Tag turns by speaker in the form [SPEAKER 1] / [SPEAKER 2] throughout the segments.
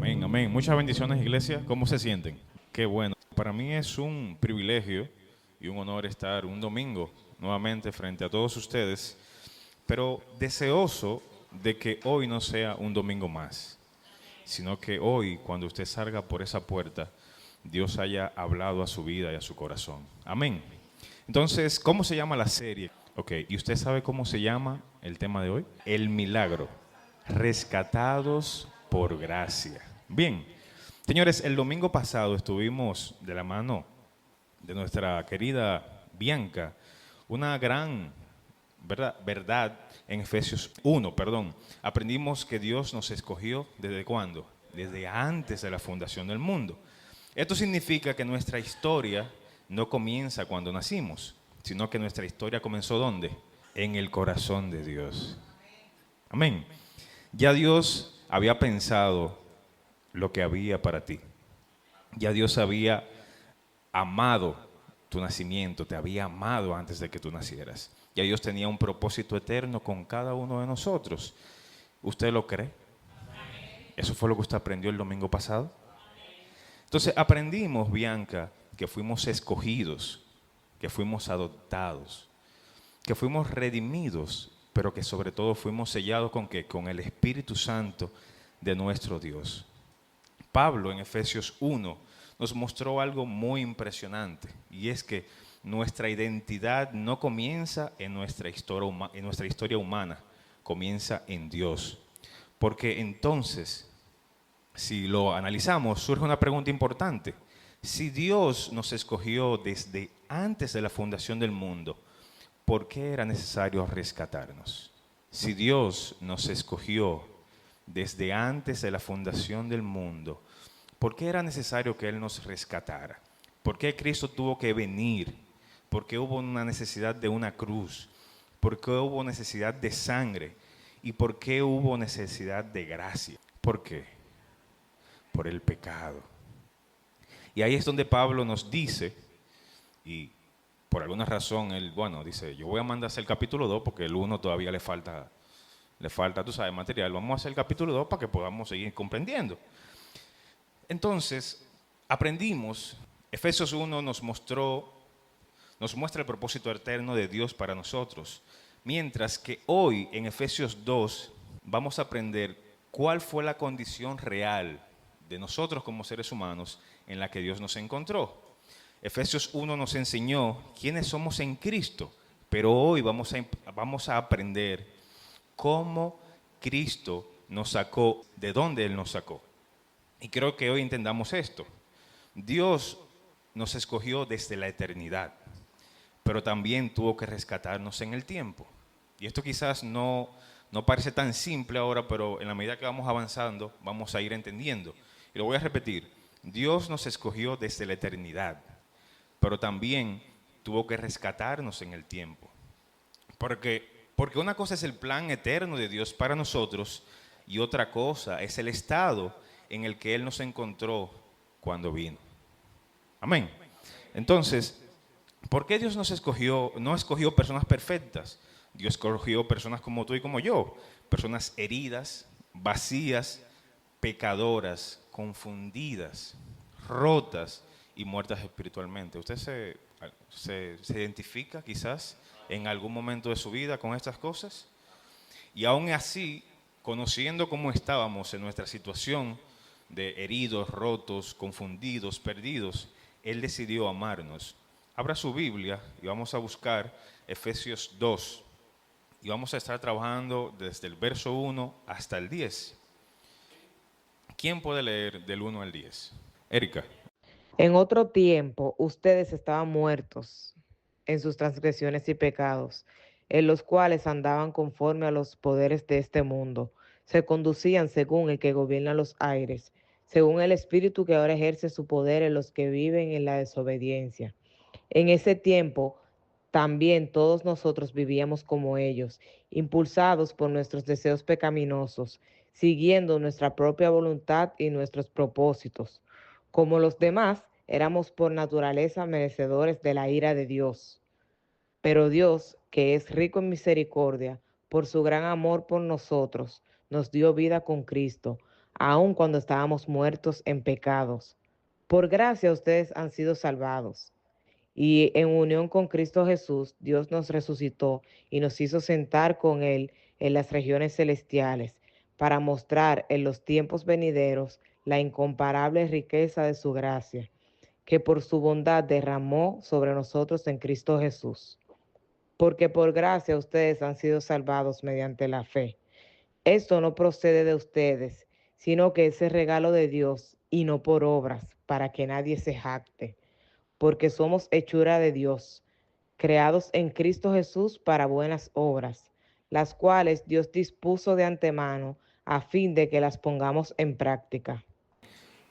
[SPEAKER 1] Amén, amén. Muchas bendiciones, iglesia. ¿Cómo se sienten? Qué bueno. Para mí es un privilegio y un honor estar un domingo nuevamente frente a todos ustedes, pero deseoso de que hoy no sea un domingo más, sino que hoy, cuando usted salga por esa puerta, Dios haya hablado a su vida y a su corazón. Amén. Entonces, ¿cómo se llama la serie? Ok, ¿y usted sabe cómo se llama el tema de hoy? El milagro. Rescatados por gracia. Bien, señores, el domingo pasado estuvimos de la mano de nuestra querida Bianca, una gran verdad en Efesios 1, perdón. Aprendimos que Dios nos escogió ¿desde cuándo? Desde antes de la fundación del mundo. Esto significa que nuestra historia no comienza cuando nacimos, sino que nuestra historia comenzó ¿dónde? En el corazón de Dios. Amén. Ya Dios había pensado lo que había para ti. Ya Dios había amado tu nacimiento, te había amado antes de que tú nacieras. Ya Dios tenía un propósito eterno con cada uno de nosotros. ¿Usted lo cree? ¿Eso fue lo que usted aprendió el domingo pasado? Entonces aprendimos, Bianca, que fuimos escogidos, que fuimos adoptados, que fuimos redimidos, pero que sobre todo fuimos sellados con ¿qué? Con el Espíritu Santo de nuestro Dios. Pablo en Efesios 1 nos mostró algo muy impresionante, y es que nuestra identidad no comienza en nuestra historia humana, comienza en Dios. Porque entonces, si lo analizamos, surge una pregunta importante. Si Dios nos escogió desde antes de la fundación del mundo, ¿por qué era necesario rescatarnos? Si Dios nos escogió desde antes de la fundación del mundo, ¿por qué era necesario que Él nos rescatara? ¿Por qué Cristo tuvo que venir? ¿Por qué hubo una necesidad de una cruz? ¿Por qué hubo necesidad de sangre? ¿Y por qué hubo necesidad de gracia? ¿Por qué? Por el pecado. Y ahí es donde Pablo nos dice, y por alguna razón él, bueno, dice, yo voy a mandar a hacer el capítulo 2 porque el 1 todavía le falta, tú sabes, material. Vamos a hacer el capítulo 2 para que podamos seguir comprendiendo. Entonces, aprendimos, Efesios 1 nos muestra el propósito eterno de Dios para nosotros, mientras que hoy en Efesios 2 vamos a aprender cuál fue la condición real de nosotros como seres humanos en la que Dios nos encontró. Efesios 1 nos enseñó quiénes somos en Cristo, pero hoy vamos a aprender cómo Cristo nos sacó, de dónde Él nos sacó. Y creo que hoy entendamos esto. Dios nos escogió desde la eternidad, pero también tuvo que rescatarnos en el tiempo. Y esto quizás no parece tan simple ahora, pero en la medida que vamos avanzando, vamos a ir entendiendo. Y lo voy a repetir. Dios nos escogió desde la eternidad, pero también tuvo que rescatarnos en el tiempo. Porque una cosa es el plan eterno de Dios para nosotros y otra cosa es el estado en el que Él nos encontró cuando vino. Amén. Entonces, ¿por qué Dios no escogió personas perfectas? Dios escogió personas como tú y como yo, personas heridas, vacías, pecadoras, confundidas, rotas y muertas espiritualmente. ¿Usted se identifica quizás en algún momento de su vida con estas cosas? Y aún así, conociendo cómo estábamos en nuestra situación de heridos, rotos, confundidos, perdidos, Él decidió amarnos. Abra su Biblia y vamos a buscar Efesios 2. Y vamos a estar trabajando desde el verso 1 hasta el 10. ¿Quién puede leer del 1 al 10? Erika.
[SPEAKER 2] En otro tiempo ustedes estaban muertos en sus transgresiones y pecados, en los cuales andaban conforme a los poderes de este mundo, se conducían según el que gobierna los aires, según el espíritu que ahora ejerce su poder en los que viven en la desobediencia. En ese tiempo también todos nosotros vivíamos como ellos, impulsados por nuestros deseos pecaminosos, siguiendo nuestra propia voluntad y nuestros propósitos. Como los demás, éramos por naturaleza merecedores de la ira de Dios. Pero Dios, que es rico en misericordia, por su gran amor por nosotros, nos dio vida con Cristo, aun cuando estábamos muertos en pecados. Por gracia ustedes han sido salvados. Y en unión con Cristo Jesús, Dios nos resucitó y nos hizo sentar con Él en las regiones celestiales para mostrar en los tiempos venideros la incomparable riqueza de su gracia, que por su bondad derramó sobre nosotros en Cristo Jesús. Porque por gracia ustedes han sido salvados mediante la fe. Esto no procede de ustedes, sino que es el regalo de Dios y no por obras, para que nadie se jacte, porque somos hechura de Dios, creados en Cristo Jesús para buenas obras, las cuales Dios dispuso de antemano a fin de que las pongamos en práctica.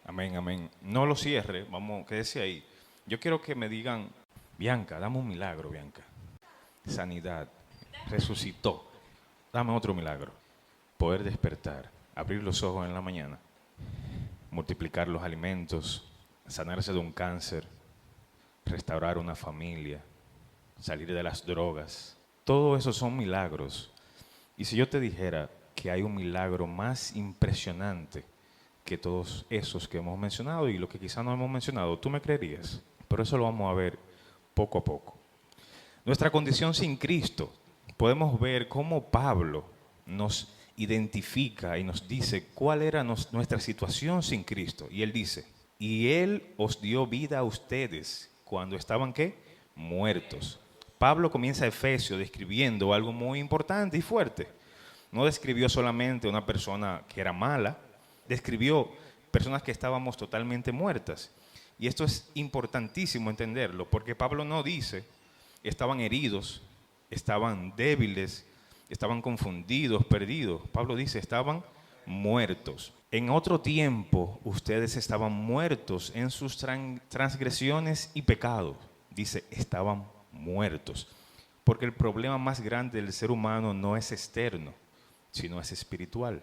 [SPEAKER 1] Amén, amén. No lo cierre, vamos, quédese ahí. Yo quiero que me digan, Bianca, dame un milagro, Bianca. Sanidad, resucitó. Dame otro milagro. Poder despertar, abrir los ojos en la mañana, multiplicar los alimentos, sanarse de un cáncer, restaurar una familia, salir de las drogas. Todo eso son milagros. Y si yo te dijera que hay un milagro más impresionante que todos esos que hemos mencionado y lo que quizás no hemos mencionado, ¿tú me creerías? Pero eso lo vamos a ver poco a poco. Nuestra condición sin Cristo, podemos ver cómo Pablo nos identifica y nos dice cuál era nuestra situación sin Cristo. Y él dice, y Él os dio vida a ustedes cuando estaban, ¿qué? Muertos. Pablo comienza Efesios describiendo algo muy importante y fuerte. No describió solamente una persona que era mala, describió personas que estábamos totalmente muertas. Y esto es importantísimo entenderlo, porque Pablo no dice, estaban heridos, estaban débiles, estaban confundidos, perdidos. Pablo dice, estaban muertos. En otro tiempo ustedes estaban muertos en sus transgresiones y pecados. Dice, estaban muertos. Porque el problema más grande del ser humano no es externo, sino es espiritual.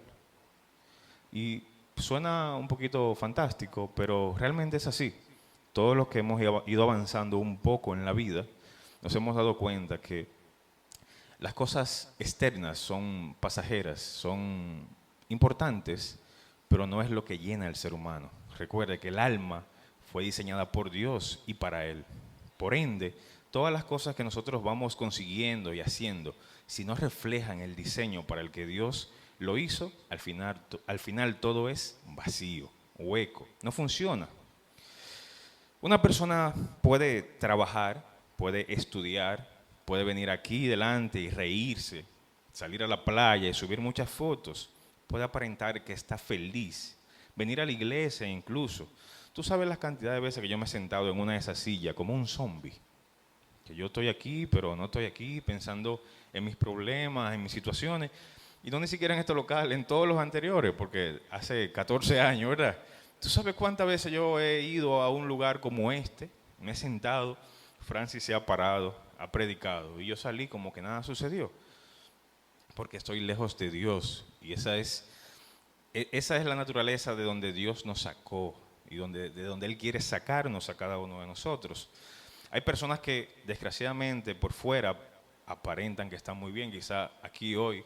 [SPEAKER 1] Y suena un poquito fantástico, pero realmente es así. Todos los que hemos ido avanzando un poco en la vida, nos hemos dado cuenta que las cosas externas son pasajeras, son importantes, pero no es lo que llena al ser humano. Recuerde que el alma fue diseñada por Dios y para Él. Por ende, todas las cosas que nosotros vamos consiguiendo y haciendo, si no reflejan el diseño para el que Dios lo hizo, al final todo es vacío, hueco, no funciona. Una persona puede trabajar, puede estudiar, puede venir aquí delante y reírse, salir a la playa y subir muchas fotos, puede aparentar que está feliz, venir a la iglesia incluso. Tú sabes la cantidad de veces que yo me he sentado en una de esas sillas como un zombie, que yo estoy aquí, pero no estoy aquí, pensando en mis problemas, en mis situaciones, y no ni siquiera en este local, en todos los anteriores, porque hace 14 años, ¿verdad? ¿Tú sabes cuántas veces yo he ido a un lugar como este? Me he sentado, Francis se ha parado, ha predicado, y yo salí como que nada sucedió, porque estoy lejos de Dios, y esa es la naturaleza de donde Dios nos sacó, y de donde Él quiere sacarnos a cada uno de nosotros. Hay personas que desgraciadamente por fuera aparentan que están muy bien, quizá aquí hoy.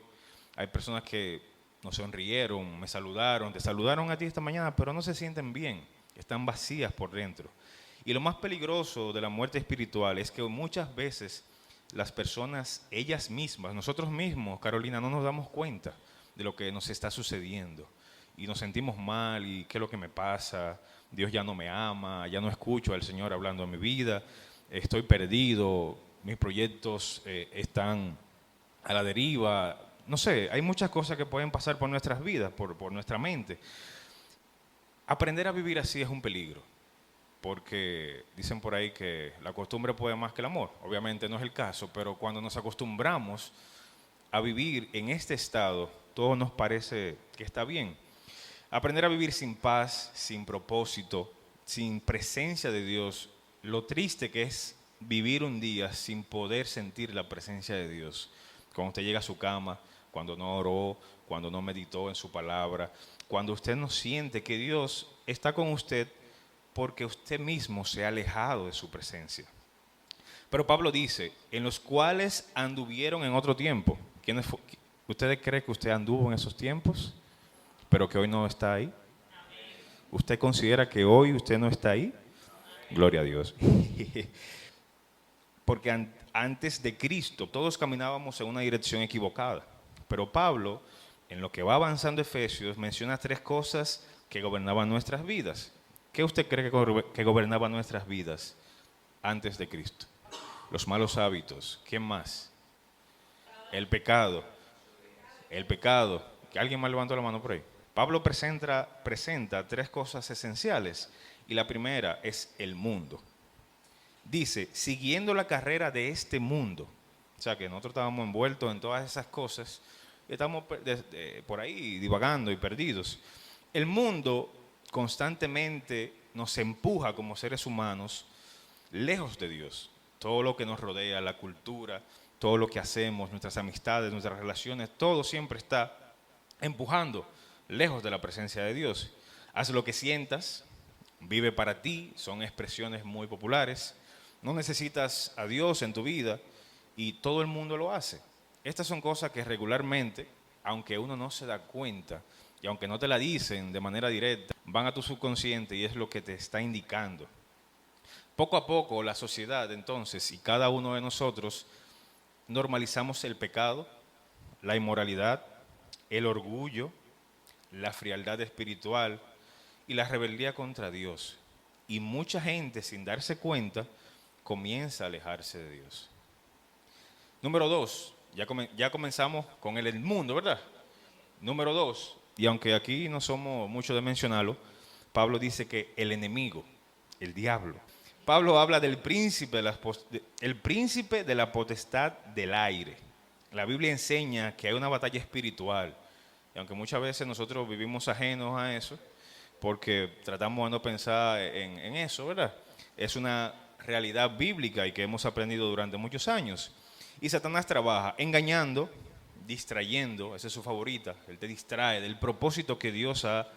[SPEAKER 1] Hay personas que nos sonrieron, me saludaron, te saludaron a ti esta mañana, pero no se sienten bien, están vacías por dentro. Y lo más peligroso de la muerte espiritual es que muchas veces las personas, ellas mismas, nosotros mismos, Carolina, no nos damos cuenta de lo que nos está sucediendo. Y nos sentimos mal, y qué es lo que me pasa, Dios ya no me ama, ya no escucho al Señor hablando en mi vida, estoy perdido, mis proyectos están a la deriva. No sé, hay muchas cosas que pueden pasar por nuestras vidas, por nuestra mente. Aprender a vivir así es un peligro, porque dicen por ahí que la costumbre puede más que el amor. Obviamente no es el caso, pero cuando nos acostumbramos a vivir en este estado, todo nos parece que está bien. Aprender a vivir sin paz, sin propósito, sin presencia de Dios, lo triste que es vivir un día sin poder sentir la presencia de Dios. Cuando usted llega a su cama, cuando no oró, cuando no meditó en su palabra, cuando usted no siente que Dios está con usted porque usted mismo se ha alejado de su presencia. Pero Pablo dice, en los cuales anduvieron en otro tiempo. ¿Ustedes creen que usted anduvo en esos tiempos? pero que hoy no está ahí. ¿Usted considera que hoy usted no está ahí? Gloria a Dios. Porque antes de Cristo todos caminábamos en una dirección equivocada. Pero Pablo, en lo que va avanzando Efesios, menciona 3 cosas que gobernaban nuestras vidas. ¿Qué usted cree que gobernaba nuestras vidas antes de Cristo? Los malos hábitos. ¿Qué más? El pecado. El pecado. ¿Que alguien más levantó la mano por ahí? Pablo presenta 3 cosas esenciales. Y la primera es el mundo. Dice, siguiendo la carrera de este mundo. O sea, que nosotros estábamos envueltos en todas esas cosas. Y estamos por ahí divagando y perdidos. El mundo constantemente nos empuja como seres humanos lejos de Dios. Todo lo que nos rodea, la cultura, todo lo que hacemos, nuestras amistades, nuestras relaciones, todo siempre está empujando lejos de la presencia de Dios. Haz lo que sientas, vive para ti, son expresiones muy populares. No necesitas a Dios en tu vida y todo el mundo lo hace. Estas son cosas que regularmente, aunque uno no se da cuenta y aunque no te la dicen de manera directa, van a tu subconsciente y es lo que te está indicando. Poco a poco la sociedad entonces y cada uno de nosotros normalizamos el pecado, la inmoralidad, el orgullo, la frialdad espiritual y la rebeldía contra Dios. Y mucha gente, sin darse cuenta, comienza a alejarse de Dios. Número 2, ya comenzamos con el mundo, ¿verdad? Número 2, y aunque aquí no somos mucho de mencionarlo, Pablo dice que el enemigo, el diablo. Pablo habla del príncipe de la potestad del aire. La Biblia enseña que hay una batalla espiritual. Y aunque muchas veces nosotros vivimos ajenos a eso, porque tratamos de no pensar en eso, ¿verdad? Es una realidad bíblica y que hemos aprendido durante muchos años. Y Satanás trabaja engañando, distrayendo, esa es su favorita, él te distrae del propósito que Dios ha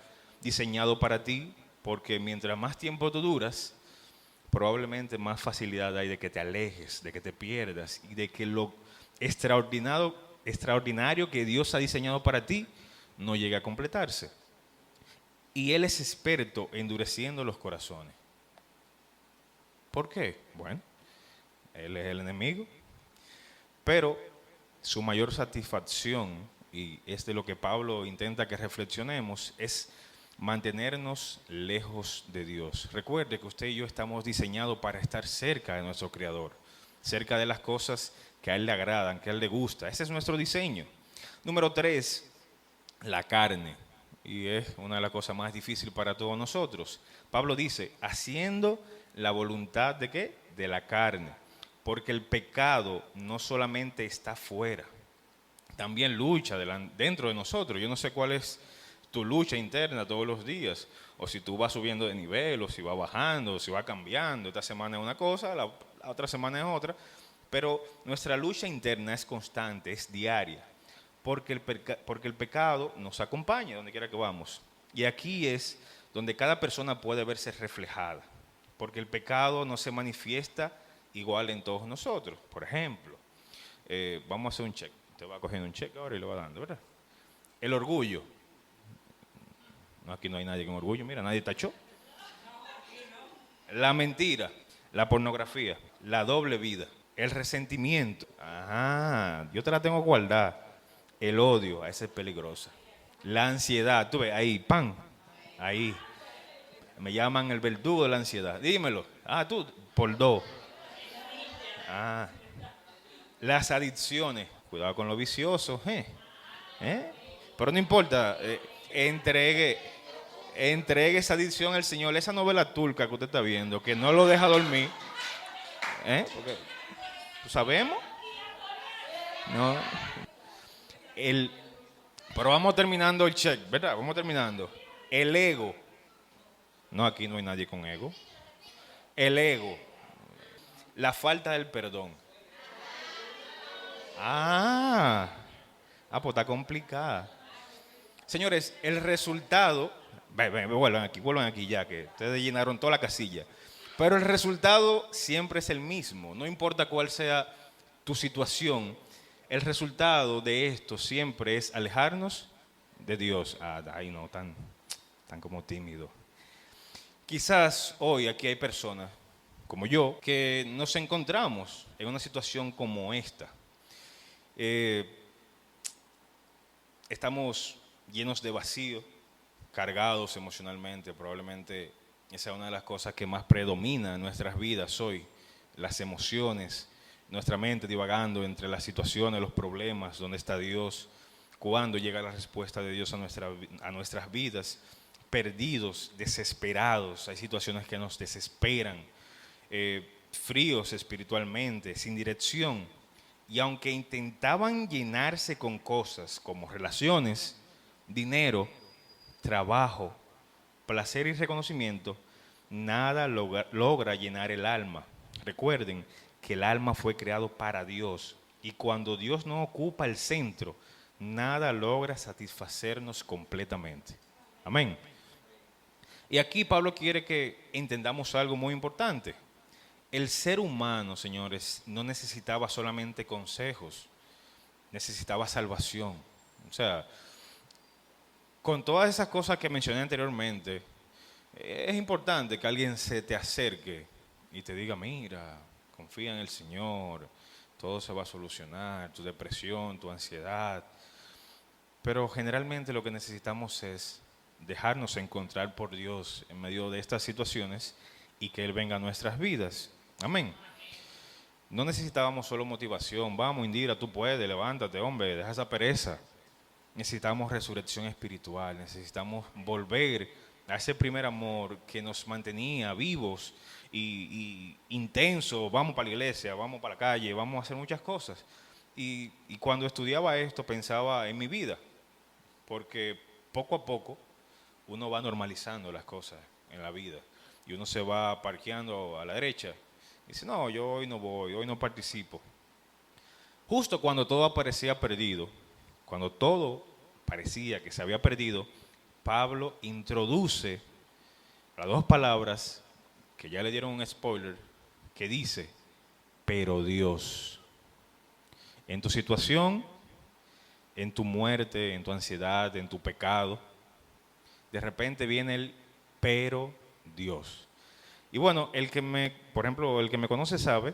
[SPEAKER 1] diseñado para ti, porque mientras más tiempo tú duras, probablemente más facilidad hay de que te alejes, de que te pierdas y de que lo extraordinario que Dios ha diseñado para ti no llegue a completarse. Y Él es experto endureciendo los corazones. ¿Por qué? Bueno, Él es el enemigo, pero su mayor satisfacción, y es de lo que Pablo intenta que reflexionemos, es mantenernos lejos de Dios. Recuerde que usted y yo estamos diseñados para estar cerca de nuestro Creador, cerca de las cosas que a Él le agradan, que a Él le gusta. Ese es nuestro diseño. Número 3, la carne. Y es una de las cosas más difíciles para todos nosotros. Pablo dice, haciendo la voluntad ¿de qué? De la carne. Porque el pecado no solamente está fuera, también lucha dentro de nosotros. Yo no sé cuál es tu lucha interna todos los días, o si tú vas subiendo de nivel, o si vas bajando, o si vas cambiando. Esta semana es una cosa, la otra semana es otra, pero nuestra lucha interna es constante, es diaria, porque el pecado nos acompaña donde quiera que vamos. Y aquí es donde cada persona puede verse reflejada, porque el pecado no se manifiesta igual en todos nosotros. Por ejemplo, vamos a hacer un check. Usted va cogiendo un check ahora y lo va dando, ¿verdad? El orgullo. No, aquí no hay nadie con orgullo, mira, nadie tachó. La mentira, la pornografía, la doble vida, el resentimiento. Ajá, yo te la tengo guardada. El odio, esa es peligrosa. La ansiedad, tú ves, ahí, pan, ahí. Me llaman el verdugo de la ansiedad. Dímelo. Ah, tú, por 2. Ah. Las adicciones. Cuidado con lo vicioso, Pero no importa, entregue esa adicción al Señor. Esa novela turca que usted está viendo, que no lo deja dormir. Porque, ¿sabemos? No. Pero vamos terminando el check, ¿verdad? Vamos terminando. El ego. No, aquí no hay nadie con ego. El ego. La falta del perdón. Pues está complicada. Señores, el resultado, vuelvan aquí ya, que ustedes llenaron toda la casilla. Pero el resultado siempre es el mismo, no importa cuál sea tu situación, el resultado de esto siempre es alejarnos de Dios. Ay, no, tan como tímido. Quizás hoy aquí hay personas como yo que nos encontramos en una situación como esta. Eh, Estamos llenos de vacío, cargados emocionalmente. Probablemente esa es una de las cosas que más predomina en nuestras vidas hoy, las emociones, nuestra mente divagando entre las situaciones, los problemas, dónde está Dios, cuándo llega la respuesta de Dios a nuestras vidas, perdidos, desesperados. Hay situaciones que nos desesperan, fríos espiritualmente, sin dirección. Y aunque intentaban llenarse con cosas como relaciones, dinero, trabajo, placer y reconocimiento, nada logra llenar el alma. Recuerden que el alma fue creado para Dios y cuando Dios no ocupa el centro, nada logra satisfacernos completamente. Amén. Y aquí Pablo quiere que entendamos algo muy importante. El ser humano, señores, no necesitaba solamente consejos, necesitaba salvación. O sea, con todas esas cosas que mencioné anteriormente, es importante que alguien se te acerque y te diga, mira, confía en el Señor, todo se va a solucionar, tu depresión, tu ansiedad. Pero generalmente lo que necesitamos es dejarnos encontrar por Dios en medio de estas situaciones y que Él venga a nuestras vidas. Amén. No necesitábamos solo motivación. Vamos, Indira, tú puedes, levántate, hombre, deja esa pereza. Necesitamos resurrección espiritual, necesitamos volver a ese primer amor que nos mantenía vivos y intensos. Vamos para la iglesia, vamos para la calle, vamos a hacer muchas cosas. Y cuando estudiaba esto pensaba en mi vida, porque poco a poco uno va normalizando las cosas en la vida y uno se va parqueando a la derecha y dice, no, yo hoy no voy, hoy no participo. Justo cuando todo parecía perdido, cuando todo parecía que se había perdido, Pablo introduce las dos palabras que ya le dieron un spoiler, que dice, pero Dios. En tu situación, en tu muerte, en tu ansiedad, en tu pecado, de repente viene el pero Dios. Y bueno, por ejemplo, el que me conoce sabe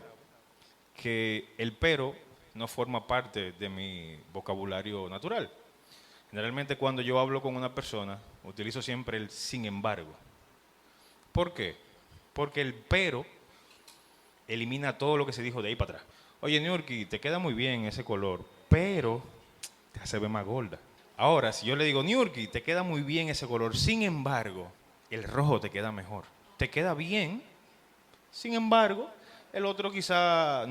[SPEAKER 1] que el pero no forma parte de mi vocabulario natural. Generalmente cuando yo hablo con una persona, utilizo siempre el sin embargo. ¿Por qué? Porque el pero elimina todo lo que se dijo de ahí para atrás. Oye, Niurki, te queda muy bien ese color, pero te hace ver más gorda. Ahora, si yo le digo, Niurki, te queda muy bien ese color, sin embargo, el rojo te queda mejor. Te queda bien, sin embargo, el otro quizá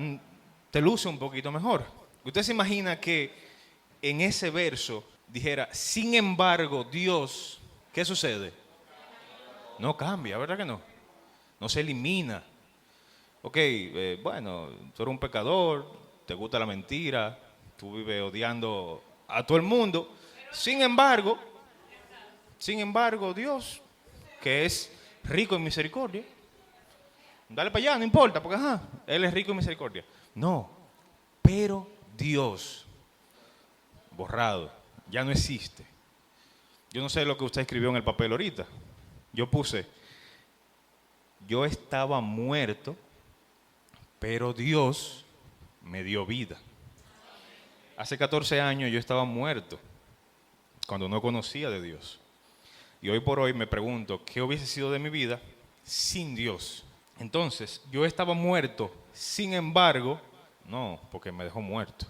[SPEAKER 1] te luce un poquito mejor. Usted se imagina que en ese verso dijera, sin embargo, Dios, ¿qué sucede? No cambia, ¿verdad que no? No se elimina. Ok, bueno, tú eres un pecador, te gusta la mentira, tú vives odiando a todo el mundo. Sin embargo, Dios, que es rico en misericordia, dale para allá, no importa, porque ajá, Él es rico en misericordia. No, pero Dios, borrado, ya no existe. Yo no sé lo que usted escribió en el papel ahorita. Yo puse, yo estaba muerto, pero Dios me dio vida. Hace 14 años yo estaba muerto, cuando no conocía de Dios. Y hoy por hoy me pregunto, ¿qué hubiese sido de mi vida sin Dios? Entonces, yo estaba muerto, sin embargo, no, porque me dejó muerto.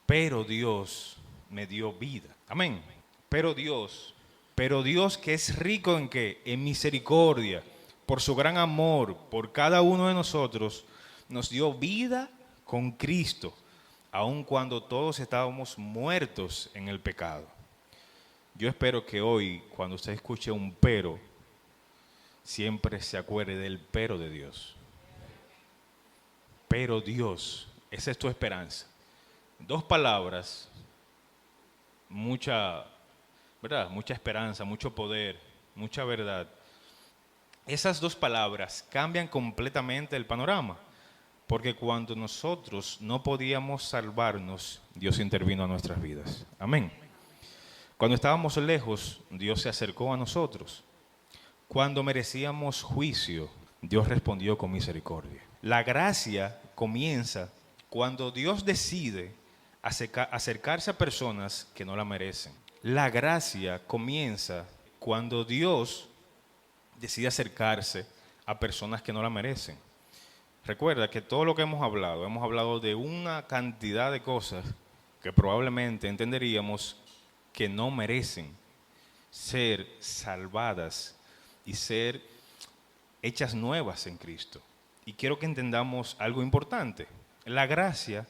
[SPEAKER 1] Pero Dios me dio vida. Amén. Pero Dios que es rico en qué? En misericordia, por su gran amor, por cada uno de nosotros, nos dio vida con Cristo, aun cuando todos estábamos muertos en el pecado. Yo espero que hoy, cuando usted escuche un pero, siempre se acuerde del pero de Dios. Pero Dios, esa es tu esperanza. Dos palabras, mucha, ¿verdad? Mucha esperanza, mucho poder, mucha verdad. Esas dos palabras cambian completamente el panorama, porque cuando nosotros no podíamos salvarnos, Dios intervino a nuestras vidas. Amén. Cuando estábamos lejos, Dios se acercó a nosotros. Cuando merecíamos juicio, Dios respondió con misericordia. La gracia comienza cuando Dios decide acercarse a personas que no la merecen. La gracia comienza cuando Dios decide acercarse a personas que no la merecen. Recuerda que todo lo que hemos hablado de una cantidad de cosas que probablemente entenderíamos que no merecen ser salvadas y ser hechas nuevas en Cristo. Y quiero que entendamos algo importante. La gracia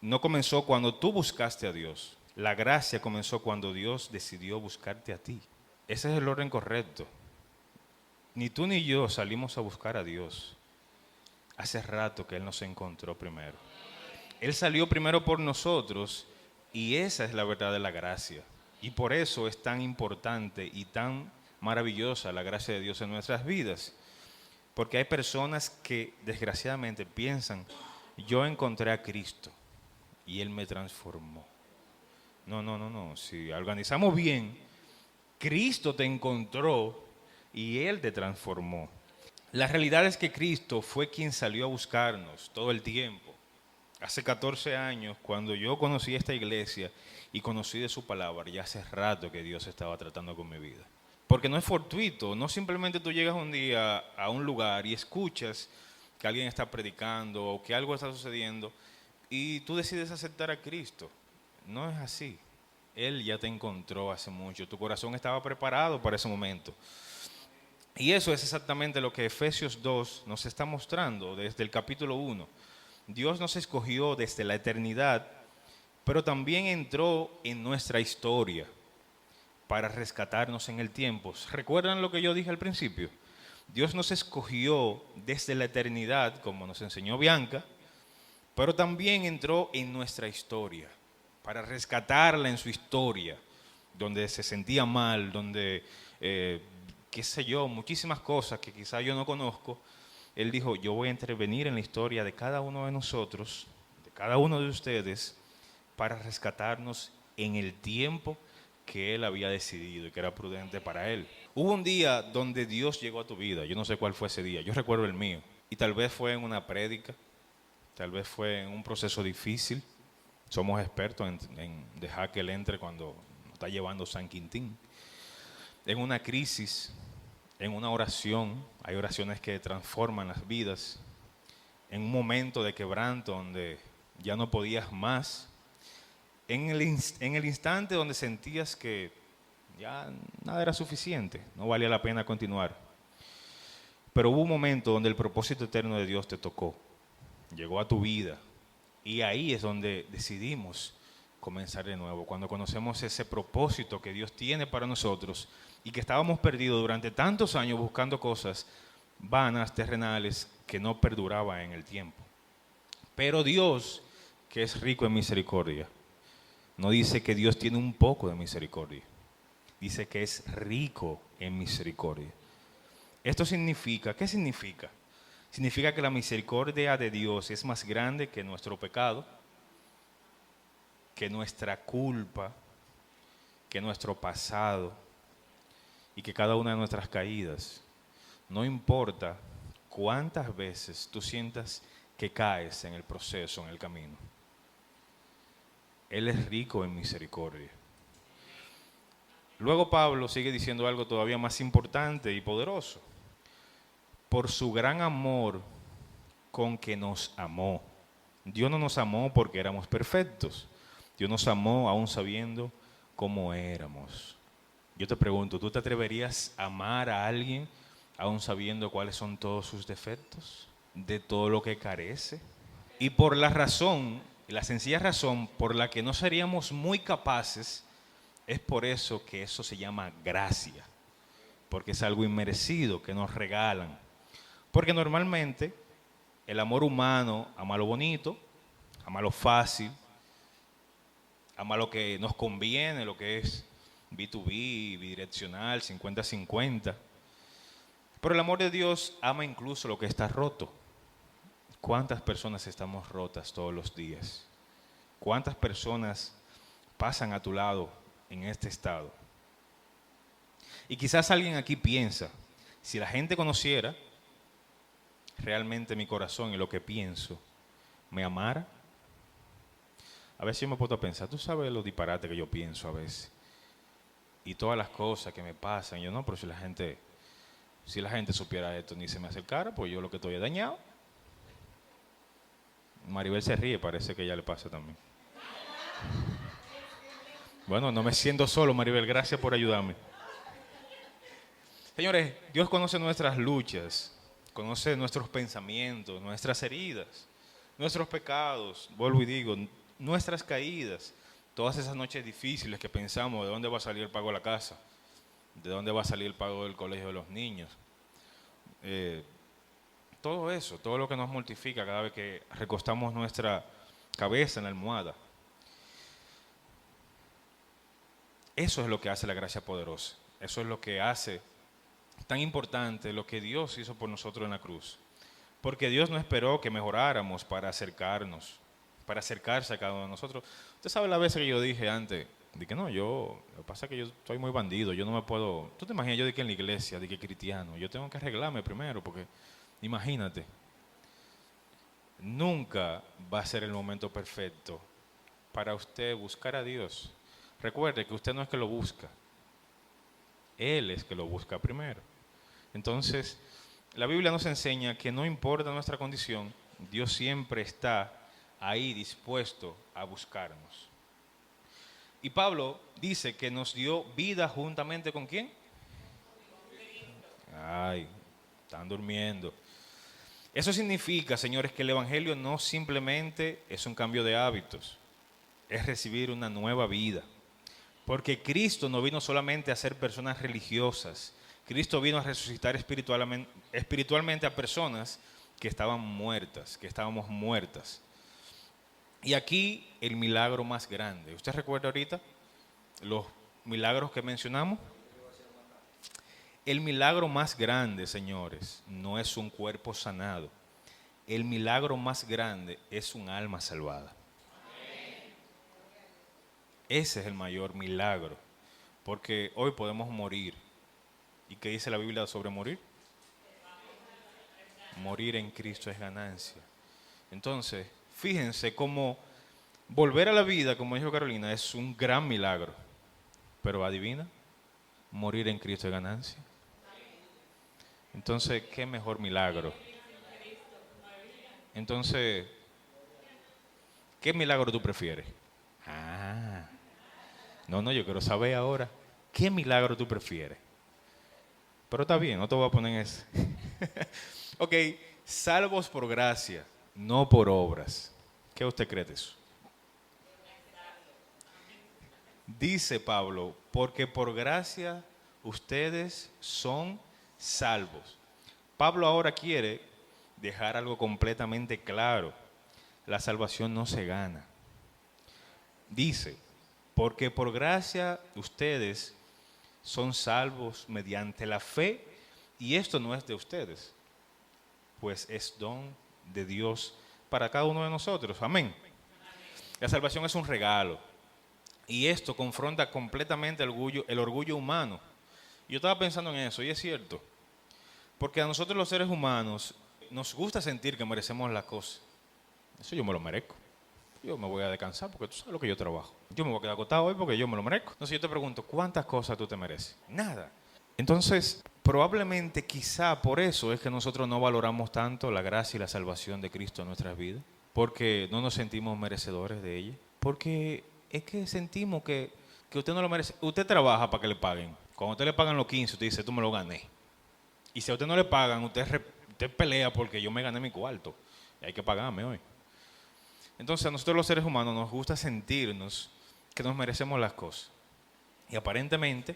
[SPEAKER 1] no comenzó cuando tú buscaste a Dios. La gracia comenzó cuando Dios decidió buscarte a ti. Ese es el orden correcto. Ni tú ni yo salimos a buscar a Dios. Hace rato que Él nos encontró primero. Él salió primero por nosotros y esa es la verdad de la gracia. Y por eso es tan importante y tan maravillosa la gracia de Dios en nuestras vidas. Porque hay personas que desgraciadamente piensan, yo encontré a Cristo y Él me transformó. No. Si organizamos bien, Cristo te encontró y Él te transformó. La realidad es que Cristo fue quien salió a buscarnos todo el tiempo. Hace 14 años, cuando yo conocí esta iglesia y conocí de su palabra, ya hace rato que Dios estaba tratando con mi vida. Porque no es fortuito, no simplemente tú llegas un día a un lugar y escuchas que alguien está predicando o que algo está sucediendo y tú decides aceptar a Cristo. No es así. Él ya te encontró hace mucho, tu corazón estaba preparado para ese momento. Y eso es exactamente lo que Efesios 2 nos está mostrando desde el capítulo 1. Dios nos escogió desde la eternidad, pero también entró en nuestra historia para rescatarnos en el tiempo. ¿Recuerdan lo que yo dije al principio? Dios nos escogió desde la eternidad, como nos enseñó Bianca, pero también entró en nuestra historia para rescatarla en su historia, donde se sentía mal, donde, qué sé yo, muchísimas cosas que quizá yo no conozco. Él dijo, yo voy a intervenir en la historia de cada uno de nosotros, de cada uno de ustedes, para rescatarnos en el tiempo que Él había decidido y que era prudente para Él. Hubo un día donde Dios llegó a tu vida, yo no sé cuál fue ese día, yo recuerdo el mío, y tal vez fue en una prédica, tal vez fue en un proceso difícil. Somos expertos en dejar que Él entre cuando nos está llevando San Quintín. En una crisis, en una oración, hay oraciones que transforman las vidas. En un momento de quebranto donde ya no podías más. En el instante donde sentías que ya nada era suficiente, no valía la pena continuar. Pero hubo un momento donde el propósito eterno de Dios te tocó, llegó a tu vida. Y ahí es donde decidimos comenzar de nuevo, cuando conocemos ese propósito que Dios tiene para nosotros y que estábamos perdidos durante tantos años buscando cosas vanas, terrenales, que no perduraban en el tiempo. Pero Dios, que es rico en misericordia, no dice que Dios tiene un poco de misericordia, dice que es rico en misericordia. Esto significa, ¿qué significa? Significa que la misericordia de Dios es más grande que nuestro pecado, que nuestra culpa, que nuestro pasado y que cada una de nuestras caídas. No importa cuántas veces tú sientas que caes en el proceso, en el camino. Él es rico en misericordia. Luego Pablo sigue diciendo algo todavía más importante y poderoso. Por su gran amor con que nos amó. Dios no nos amó porque éramos perfectos. Dios nos amó aún sabiendo cómo éramos. Yo te pregunto, ¿tú te atreverías a amar a alguien aún sabiendo cuáles son todos sus defectos? De todo lo que carece. Y por la razón, la sencilla razón por la que no seríamos muy capaces, es por eso que eso se llama gracia. Porque es algo inmerecido que nos regalan. Porque normalmente el amor humano ama lo bonito, ama lo fácil, ama lo que nos conviene, lo que es B2B, bidireccional, 50-50. Pero el amor de Dios ama incluso lo que está roto. ¿Cuántas personas estamos rotas todos los días? ¿Cuántas personas pasan a tu lado en este estado. Y quizás alguien aquí piensa, si la gente conociera realmente mi corazón y lo que pienso, ¿me amara? A veces yo me puedo pensar, tú sabes los disparates que yo pienso a veces. Y todas las cosas que me pasan. Yo no, pero si la gente supiera esto ni se me acercara, pues yo lo que estoy es dañado. Maribel se ríe, parece que ya le pasa también. Bueno, no me siento solo, Maribel, gracias por ayudarme. Señores, Dios conoce nuestras luchas, conoce nuestros pensamientos, nuestras heridas, nuestros pecados, vuelvo y digo, nuestras caídas, todas esas noches difíciles que pensamos de dónde va a salir el pago de la casa, de dónde va a salir el pago del colegio de los niños. Todo eso, todo lo que nos mortifica cada vez que recostamos nuestra cabeza en la almohada. Eso es lo que hace la gracia poderosa. Eso es lo que hace tan importante lo que Dios hizo por nosotros en la cruz. Porque Dios no esperó que mejoráramos para acercarnos, para acercarse a cada uno de nosotros. Usted sabe la vez que yo dije antes, de que no, lo que pasa es que yo estoy muy bandido, yo no me puedo, tú te imaginas yo de que en la iglesia, de que cristiano, yo tengo que arreglarme primero, porque imagínate, nunca va a ser el momento perfecto para usted buscar a Dios. Recuerde que usted no es que lo busca, Él es que lo busca primero. Entonces, la Biblia nos enseña que no importa nuestra condición, Dios siempre está ahí dispuesto a buscarnos. Y Pablo dice que nos dio vida juntamente ¿con quién? Ay, están durmiendo. Eso significa, señores, que el Evangelio no simplemente es un cambio de hábitos, es recibir una nueva vida. Porque Cristo no vino solamente a ser personas religiosas, Cristo vino a resucitar espiritualmente a personas que estaban muertas, que estábamos muertas. Y aquí el milagro más grande. ¿Usted recuerda ahorita los milagros que mencionamos? El milagro más grande, señores, no es un cuerpo sanado. El milagro más grande es un alma salvada. Ese es el mayor milagro. Porque hoy podemos morir. ¿Y qué dice la Biblia sobre morir? Morir en Cristo es ganancia. Entonces, fíjense cómo volver a la vida, como dijo Carolina, es un gran milagro. Pero adivina, morir en Cristo es ganancia. Entonces, ¿qué mejor milagro? Entonces, ¿qué milagro tú prefieres? No, yo quiero saber ahora, ¿qué milagro tú prefieres? Pero está bien, no te voy a poner en eso. Ok, salvos por gracia, no por obras. ¿Qué usted cree de eso? Dice Pablo, porque por gracia ustedes son salvos. Pablo ahora quiere dejar algo completamente claro. La salvación no se gana. Dice, porque por gracia ustedes son salvos mediante la fe, y esto no es de ustedes, pues es don de Dios para cada uno de nosotros. Amén. La salvación es un regalo. Y esto confronta completamente el orgullo humano. Yo estaba pensando en eso, y es cierto. Porque a nosotros los seres humanos nos gusta sentir que merecemos las cosas. Eso yo me lo merezco. Yo me voy a descansar porque tú sabes lo que yo trabajo. Yo me voy a quedar acostado hoy porque yo me lo merezco. Entonces yo te pregunto, ¿cuántas cosas tú te mereces? Nada. Entonces, probablemente, quizá por eso es que nosotros no valoramos tanto la gracia y la salvación de Cristo en nuestras vidas. Porque no nos sentimos merecedores de ella. Porque es que sentimos que usted no lo merece. Usted trabaja para que le paguen. Cuando a usted le pagan los 15, usted dice, tú me lo gané. Y si a usted no le pagan, usted pelea porque yo me gané mi cuarto. Y hay que pagarme hoy. Entonces a nosotros los seres humanos nos gusta sentirnos que nos merecemos las cosas. Y aparentemente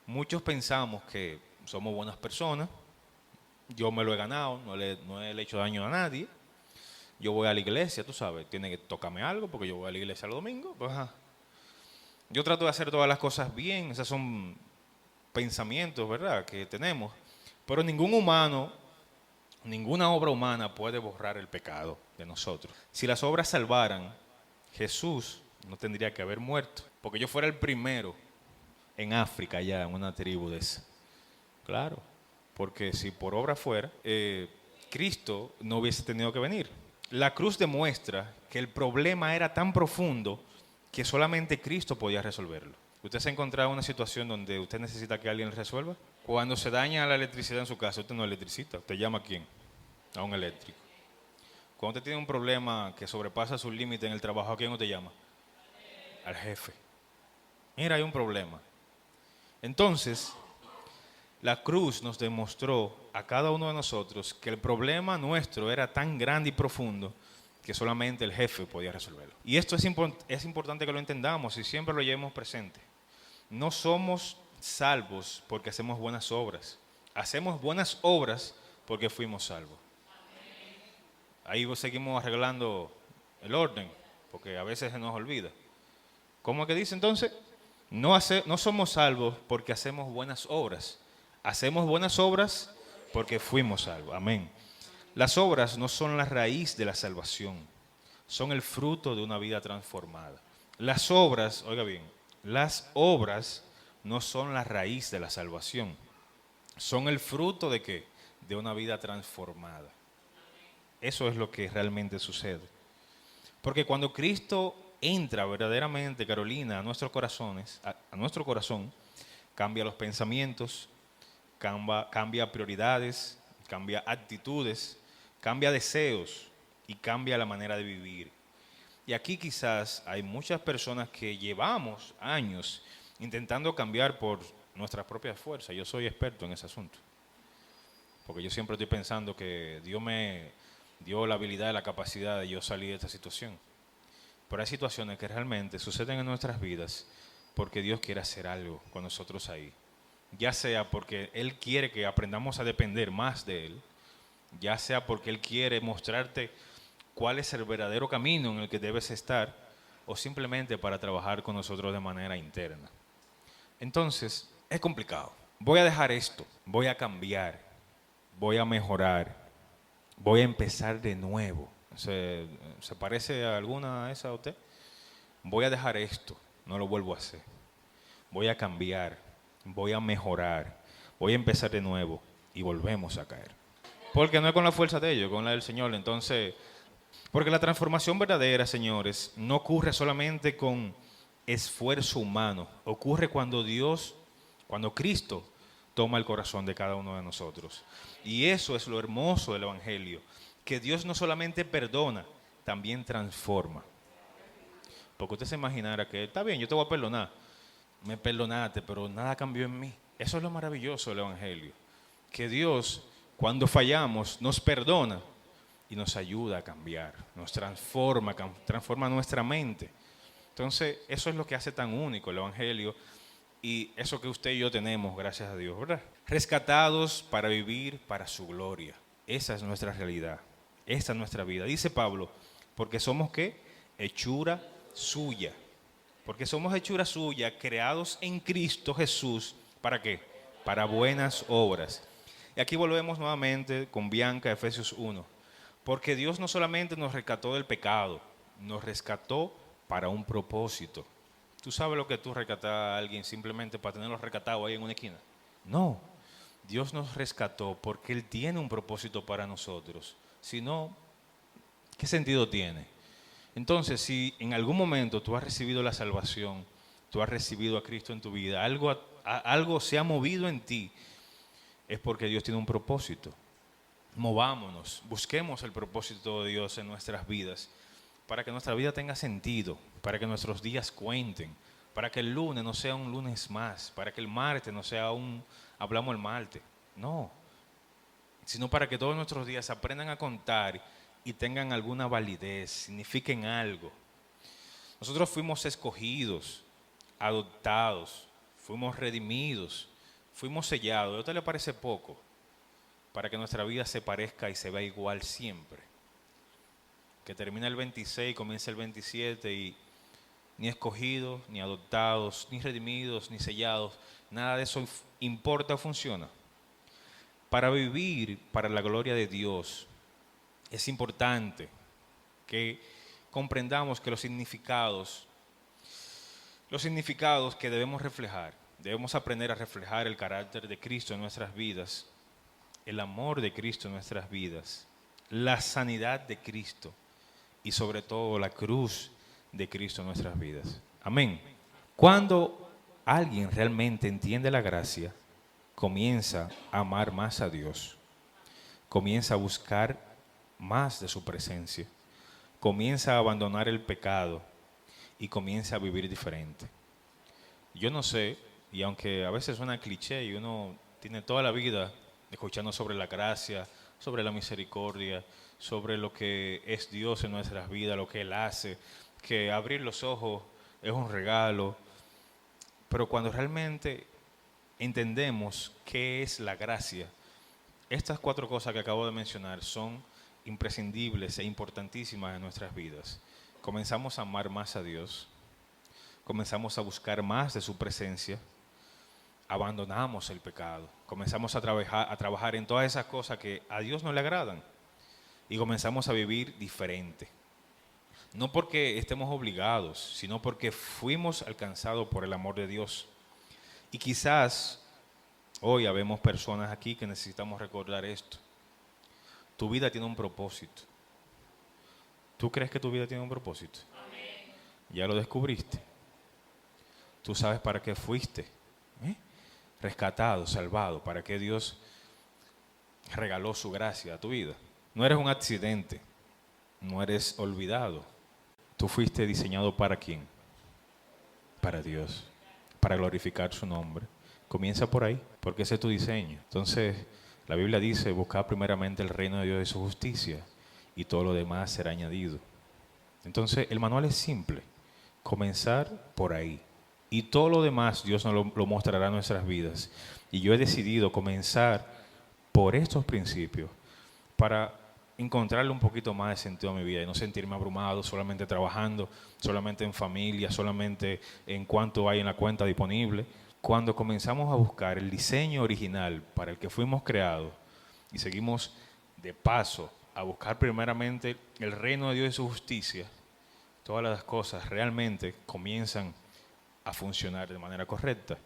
[SPEAKER 1] muchos pensamos que somos buenas personas. Yo me lo he ganado, no le he hecho daño a nadie. Yo voy a la iglesia, tú sabes, tiene que tocarme algo porque yo voy a la iglesia los domingos. Pues, yo trato de hacer todas las cosas bien, esos son pensamientos, ¿verdad?, que tenemos. Pero ningún humano, ninguna obra humana puede borrar el pecado de nosotros. Si las obras salvaran, Jesús no tendría que haber muerto, porque yo fuera el primero en África, allá en una tribu de esa. Claro, porque si por obra fuera, Cristo no hubiese tenido que venir. La cruz demuestra que el problema era tan profundo que solamente Cristo podía resolverlo. ¿Usted se ha encontrado en una situación donde usted necesita que alguien le resuelva? Cuando se daña la electricidad en su casa, usted no electricita, usted llama a quién, a un eléctrico. Cuando usted tiene un problema que sobrepasa su límite en el trabajo, ¿a quién usted llama? Al jefe. Mira, hay un problema. Entonces, la cruz nos demostró a cada uno de nosotros que el problema nuestro era tan grande y profundo que solamente el jefe podía resolverlo. Y esto es importante que lo entendamos y siempre lo llevemos presente. No somos salvos porque hacemos buenas obras. Hacemos buenas obras porque fuimos salvos. Ahí seguimos arreglando el orden, porque a veces se nos olvida. ¿Cómo es que dice entonces? No somos salvos porque hacemos buenas obras. Hacemos buenas obras porque fuimos salvos. Amén. Las obras no son la raíz de la salvación, son el fruto de una vida transformada. Las obras, oiga bien, las obras no son la raíz de la salvación, son el fruto de ¿qué? De una vida transformada. Eso es lo que realmente sucede. Porque cuando Cristo entra verdaderamente, Carolina, a nuestros corazones, a nuestro corazón, cambia los pensamientos, cambia prioridades, cambia actitudes, cambia deseos y cambia la manera de vivir. Y aquí quizás hay muchas personas que llevamos años intentando cambiar por nuestras propias fuerzas. Yo soy experto en ese asunto. Porque yo siempre estoy pensando que Dios me dio la habilidad y la capacidad de yo salir de esta situación. Pero hay situaciones que realmente suceden en nuestras vidas porque Dios quiere hacer algo con nosotros ahí. Ya sea porque Él quiere que aprendamos a depender más de Él, ya sea porque Él quiere mostrarte cuál es el verdadero camino en el que debes estar, o simplemente para trabajar con nosotros de manera interna. Entonces, es complicado. Voy a dejar esto, voy a cambiar, voy a mejorar, voy a empezar de nuevo. ¿Se parece a alguna de esas a usted? Voy a dejar esto, no lo vuelvo a hacer. Voy a cambiar, voy a mejorar, voy a empezar de nuevo y volvemos a caer. Porque no es con la fuerza de ellos, con la del Señor. Entonces, porque la transformación verdadera, señores, no ocurre solamente con esfuerzo humano. Ocurre cuando Cristo toma el corazón de cada uno de nosotros. Y eso es lo hermoso del Evangelio, que Dios no solamente perdona, también transforma. Porque usted se imaginara que, está bien, yo te voy a perdonar. Me perdonaste, pero nada cambió en mí. Eso es lo maravilloso del Evangelio. Que Dios, cuando fallamos, nos perdona y nos ayuda a cambiar, nos transforma nuestra mente. Entonces, eso es lo que hace tan único el Evangelio y eso que usted y yo tenemos, gracias a Dios, ¿verdad? Rescatados para vivir para su gloria. Esa es nuestra realidad, esa es nuestra vida. Dice Pablo, porque somos ¿qué? Hechura suya. Porque somos hechura suya, creados en Cristo Jesús, ¿para qué? Para buenas obras. Y aquí volvemos nuevamente con Bianca, Efesios 1. Porque Dios no solamente nos rescató del pecado, nos rescató para un propósito. ¿Tú sabes lo que tú rescatas a alguien simplemente para tenerlo rescatado ahí en una esquina? No, Dios nos rescató porque Él tiene un propósito para nosotros. Si no, ¿qué sentido tiene? Entonces, si en algún momento tú has recibido la salvación, tú has recibido a Cristo en tu vida, algo se ha movido en ti, es porque Dios tiene un propósito. Movámonos, busquemos el propósito de Dios en nuestras vidas, para que nuestra vida tenga sentido, para que nuestros días cuenten, para que el lunes no sea un lunes más, para que el martes no sea hablamos el martes, no, sino para que todos nuestros días aprendan a contar y tengan alguna validez, signifiquen algo. Nosotros fuimos escogidos, adoptados, fuimos redimidos, fuimos sellados. ¿A usted le parece poco? Para que nuestra vida se parezca y se vea igual siempre. Que termine el 26, comience el 27 y ni escogidos, ni adoptados, ni redimidos, ni sellados, nada de eso importa o funciona. Para vivir para la gloria de Dios, es importante que comprendamos que los significados los significados que debemos reflejar. Debemos aprender a reflejar el carácter de Cristo en nuestras vidas, el amor de Cristo en nuestras vidas, la sanidad de Cristo y sobre todo la cruz de Cristo en nuestras vidas. Amén. Cuando alguien realmente entiende la gracia, comienza a amar más a Dios, comienza a buscar más de su presencia, comienza a abandonar el pecado y comienza a vivir diferente. Yo no sé, y aunque a veces suena cliché y uno tiene toda la vida escuchando sobre la gracia, sobre la misericordia, sobre lo que es Dios en nuestras vidas, lo que Él hace, que abrir los ojos es un regalo, pero cuando realmente entendemos qué es la gracia, estas 4 cosas que acabo de mencionar son imprescindibles e importantísimas en nuestras vidas. Comenzamos a amar más a Dios, comenzamos a buscar más de su presencia, abandonamos el pecado, comenzamos a trabajar en todas esas cosas que a Dios no le agradan y comenzamos a vivir diferente. No porque estemos obligados, sino porque fuimos alcanzados por el amor de Dios. Y quizás hoy habemos personas aquí que necesitamos recordar esto. Tu vida tiene un propósito. ¿Tú crees que tu vida tiene un propósito? Amén. Ya lo descubriste. Tú sabes para qué fuiste. Rescatado, salvado, para qué Dios regaló su gracia a tu vida. No eres un accidente, no eres olvidado. Tú fuiste diseñado ¿para quién? Para Dios, para glorificar su nombre. Comienza por ahí, porque ese es tu diseño. Entonces, la Biblia dice, buscad primeramente el reino de Dios y su justicia, y todo lo demás será añadido. Entonces, el manual es simple, comenzar por ahí. Y todo lo demás Dios nos lo mostrará en nuestras vidas. Y yo he decidido comenzar por estos principios para encontrarle un poquito más de sentido a mi vida y no sentirme abrumado solamente trabajando, solamente en familia, solamente en cuánto hay en la cuenta disponible. Cuando comenzamos a buscar el diseño original para el que fuimos creados y seguimos de paso a buscar primeramente el reino de Dios y su justicia, todas las cosas realmente comienzan a funcionar de manera correcta.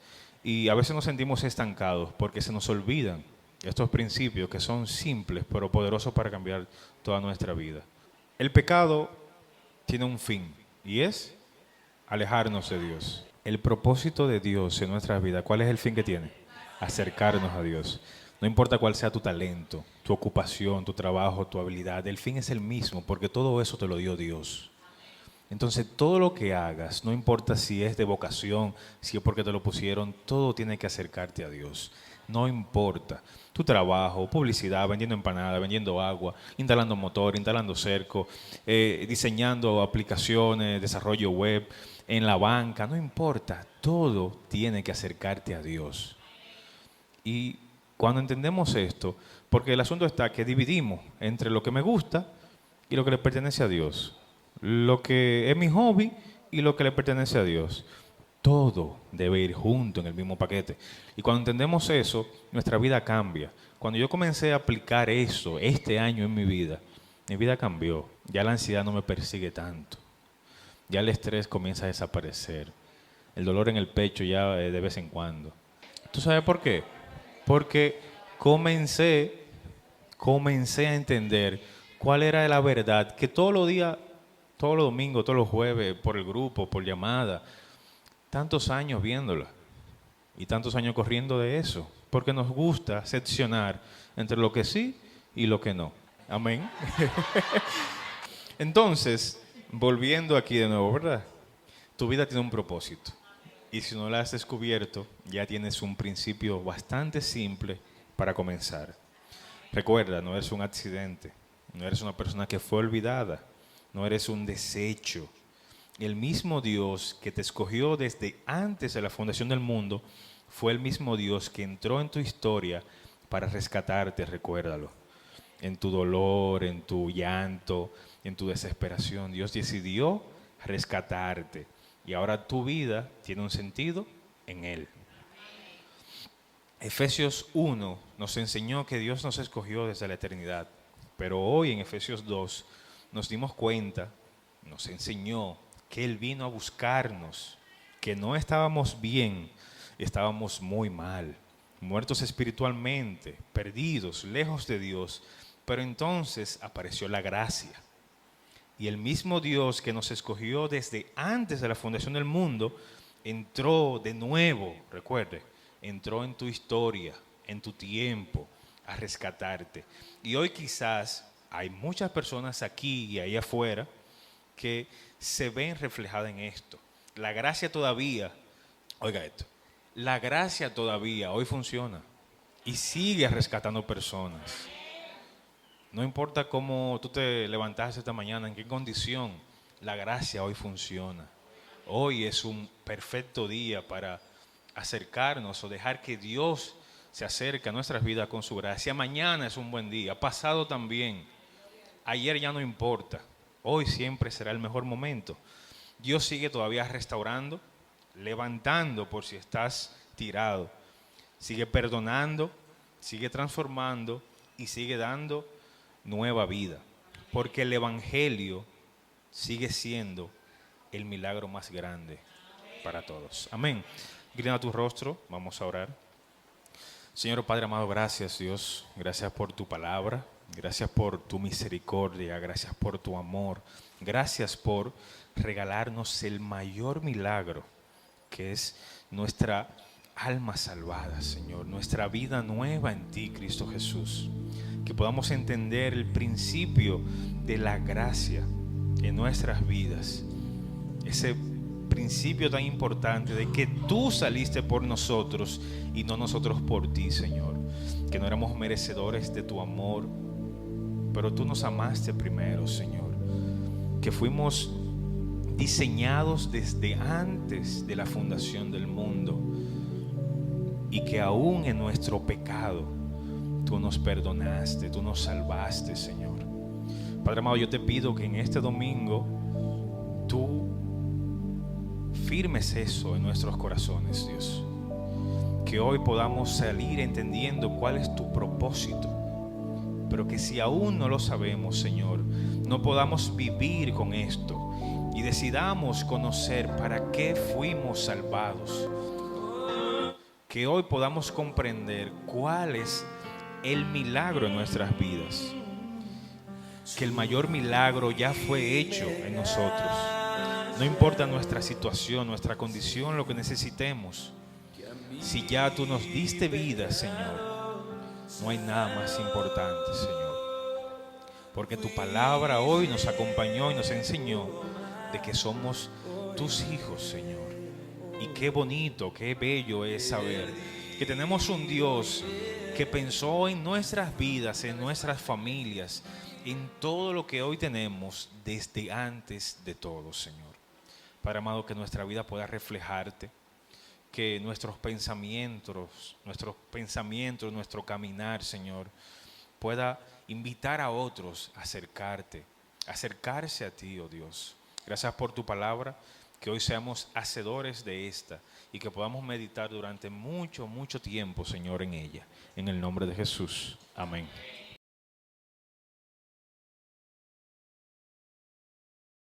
[SPEAKER 1] Y a veces nos sentimos estancados porque se nos olvidan estos principios que son simples pero poderosos para cambiar toda nuestra vida. El pecado tiene un fin y es alejarnos de Dios. El propósito de Dios en nuestras vidas, ¿cuál es el fin que tiene? Acercarnos a Dios. No importa cuál sea tu talento, tu ocupación, tu trabajo, tu habilidad, el fin es el mismo porque todo eso te lo dio Dios. Entonces, todo lo que hagas, no importa si es de vocación, si es porque te lo pusieron, todo tiene que acercarte a Dios. No importa. Tu trabajo, publicidad, vendiendo empanadas, vendiendo agua, instalando motor, instalando cerco, diseñando aplicaciones, desarrollo web, en la banca, no importa. Todo tiene que acercarte a Dios. Y cuando entendemos esto, porque el asunto está que dividimos entre lo que me gusta y lo que le pertenece a Dios. Lo que es mi hobby y lo que le pertenece a Dios. Todo debe ir junto en el mismo paquete. Y cuando entendemos eso, nuestra vida cambia. Cuando yo comencé a aplicar eso este año en mi vida cambió. Ya la ansiedad no me persigue tanto. Ya el estrés comienza a desaparecer. El dolor en el pecho ya de vez en cuando. ¿Tú sabes por qué? Porque comencé a entender cuál era la verdad que todos los días, todos los domingos, todos los jueves, por el grupo, por llamada, tantos años viéndola y tantos años corriendo de eso, porque nos gusta seccionar entre lo que sí y lo que no. Amén. Entonces, volviendo aquí de nuevo, ¿verdad? Tu vida tiene un propósito. Y si no la has descubierto, ya tienes un principio bastante simple para comenzar. Recuerda, no eres un accidente, no eres una persona que fue olvidada, no eres un desecho. El mismo Dios que te escogió desde antes de la fundación del mundo fue el mismo Dios que entró en tu historia para rescatarte, recuérdalo. En tu dolor, en tu llanto, en tu desesperación, Dios decidió rescatarte. Y ahora tu vida tiene un sentido en Él. Efesios 1 nos enseñó que Dios nos escogió desde la eternidad. Pero hoy en Efesios 2 nos dimos cuenta, nos enseñó que Él vino a buscarnos, que no estábamos bien, estábamos muy mal, muertos espiritualmente, perdidos, lejos de Dios. Pero entonces apareció la gracia. Y el mismo Dios que nos escogió desde antes de la fundación del mundo, entró de nuevo, recuerde, entró en tu historia, en tu tiempo, a rescatarte. Y hoy quizás hay muchas personas aquí y ahí afuera que se ven reflejadas en esto. La gracia todavía, oiga esto, la gracia todavía hoy funciona y sigue rescatando personas. No importa cómo tú te levantaste esta mañana, en qué condición, la gracia hoy funciona. Hoy es un perfecto día para acercarnos o dejar que Dios se acerque a nuestras vidas con su gracia. Mañana es un buen día, pasado también. Ayer ya no importa. Hoy siempre será el mejor momento. Dios sigue todavía restaurando, levantando por si estás tirado. Sigue perdonando, sigue transformando y sigue dando nueva vida. Porque el Evangelio sigue siendo el milagro más grande para todos. Amén. Inclina tu rostro, vamos a orar. Señor Padre amado, gracias Dios, gracias por tu palabra, gracias por tu misericordia, gracias por tu amor, gracias por regalarnos el mayor milagro, que es nuestra alma salvada, Señor, nuestra vida nueva en ti, Cristo Jesús. Que podamos entender el principio de la gracia en nuestras vidas, ese principio tan importante de que tú saliste por nosotros y no nosotros por ti, Señor. Que no éramos merecedores de tu amor, pero tú nos amaste primero, Señor. Que fuimos diseñados desde antes de la fundación del mundo y que aún en nuestro pecado tú nos perdonaste, tú nos salvaste, Señor. Padre amado, yo te pido que en este domingo tú firmes eso en nuestros corazones, Dios. Que hoy podamos salir entendiendo cuál es tu propósito, pero que si aún no lo sabemos, Señor, no podamos vivir con esto y decidamos conocer para qué fuimos salvados. Que hoy podamos comprender cuál es el milagro en nuestras vidas. Que el mayor milagro ya fue hecho en nosotros. No importa nuestra situación, nuestra condición, lo que necesitemos. Si ya tú nos diste vida, Señor, no hay nada más importante, Señor. Porque tu palabra hoy nos acompañó y nos enseñó de que somos tus hijos, Señor. Y qué bonito, qué bello es saber que tenemos un Dios que pensó en nuestras vidas, en nuestras familias, en todo lo que hoy tenemos desde antes de todo, Señor. Padre amado, que nuestra vida pueda reflejarte, que nuestro nuestro caminar, Señor, pueda invitar a otros a acercarse a ti, oh Dios. Gracias por tu palabra, que hoy seamos hacedores de esta y que podamos meditar durante mucho, mucho tiempo, Señor, en ella. En el nombre de Jesús. Amén.